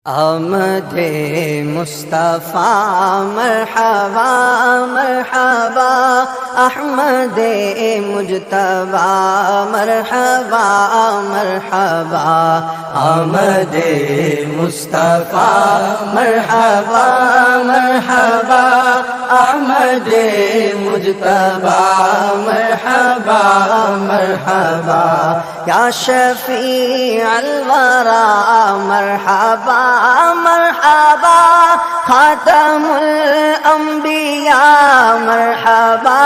آمد مصطفیٰ مرحبا مرحبا، احمد مجتبی مرحبا مرحبا، آمد مصطفیٰ مرحبا مرحبا، احمد مجتبی مرحبا مرحبا، یا شفیع الورى مرحبا مرحبا، خاتم الانبیاء مرحبا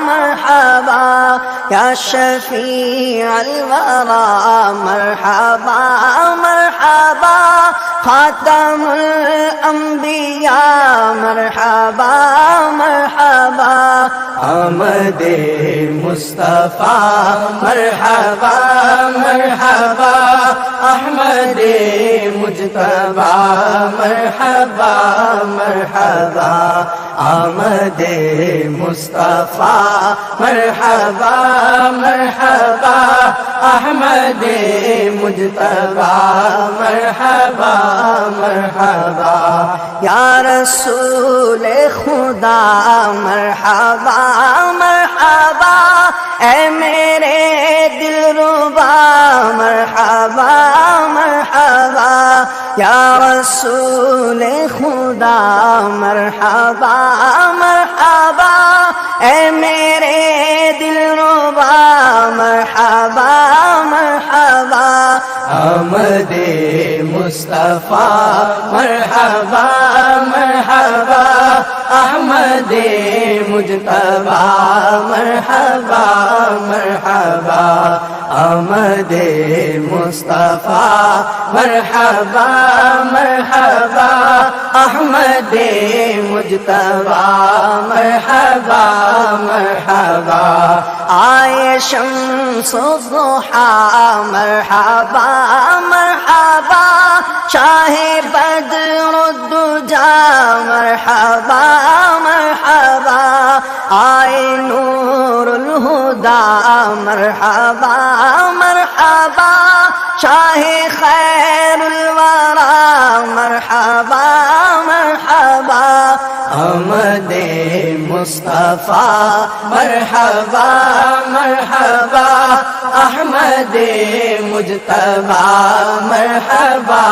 مرحبا، یا شفیع الورى مرحبا مرحبا، خاتم الانبیاء مرحبا مرحبا، آمد مصطفیٰ مرحبا مرحبا، احمد مجتبی مرحبا مرحبا، آمد مصطفیٰ مرحبا مرحبا، احمد مجتبی مرحبا مرحبا، یا رسول خدا مرحبا مرحبا، اے میرے دلربا مرحبا مرحبا، یا رسول خدا مرحبا مرحبا، اے میرے دلربا مرحبا مرحبا، آمد مصطفیٰ مرحبا مرحبا، احمد مجتبی مرحبا مرحبا، آمد مصطفیٰ مرحبا مرحبا، احمد مجتبی مرحبا مرحبا، آئے شمس الضحیٰ مرحبا مرحبا، شاہ بدر الدجا مرحبا مرحبا، آئے نور الہدی مرحبا مرحبا، شاہ خیر الورى مرحبا مرحبا، آمد مصطفیٰ مرحبا مرحبا، احمد مجتبی مرحبا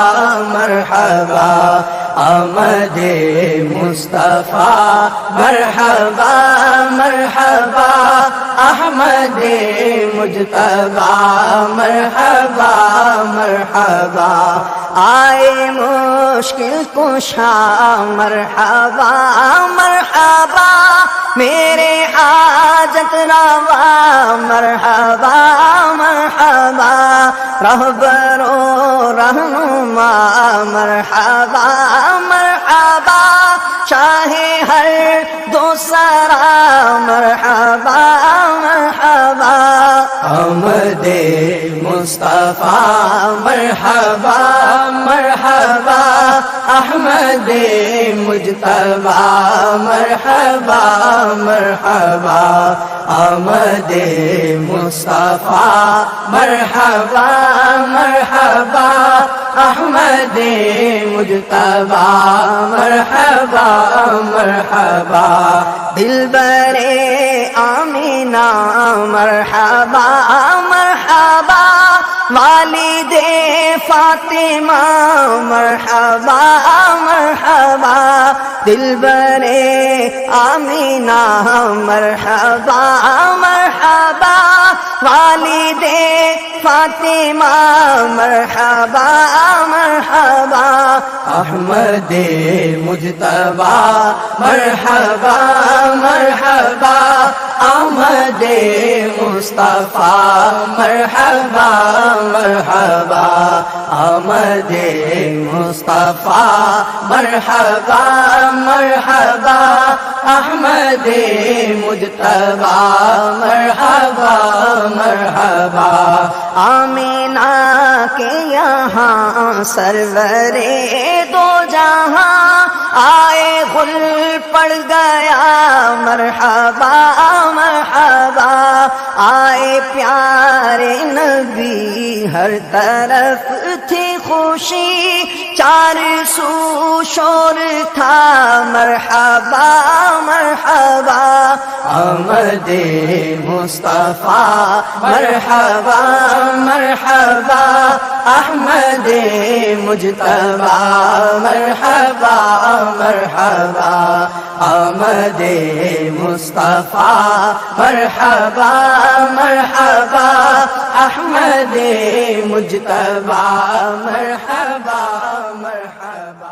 مرحبا، آمد مصطفیٰ مرحبا مرحبا، احمد مجتبی مرحبا مرحبا، آئے مشکل کشا مرحبا مرحبا، میرے حاجت روا مرحبا مرحبا، رہبر و رہنما مرحبا مرحبا، شاہ ہر دوسرا مرحبا مرحبا، آمد مصطفیٰ مرحبا مرحبا، احمد مجتبی مرحبا مرحبا، آمد مصطفیٰ مرحبا مرحبا، احمد مجتبی مرحبا مرحبا، دلبر آمینہ مرحبا مرحبا، والد فاطمہ مرحبا مرحبا، دلبر آمینہ مرحبا مرحبا، والد فاطمہ مرحبا مرحبا، احمد مجتبی مرحبا مرحبا، آمد مصطفیٰ مرحبا مرحبا، آمد مصطفیٰ مرحبا مرحبا، احمد مجتبی مرحبا مرحبا، آمینہ کے یہاں سرور دو جہاں آئے گل پڑ گیا مرحبا مرحبا، آئے پیارے نبی ہر طرف تھی خوشی چار سو شور تھا مرحبا مرحبا آمد مصطفیٰ مرحبا مرحبا احمد مجتبی مرحبا مرحبا آمد مصطفیٰ مرحبا مرحبا احمد مجتبی مرحبا مرحبا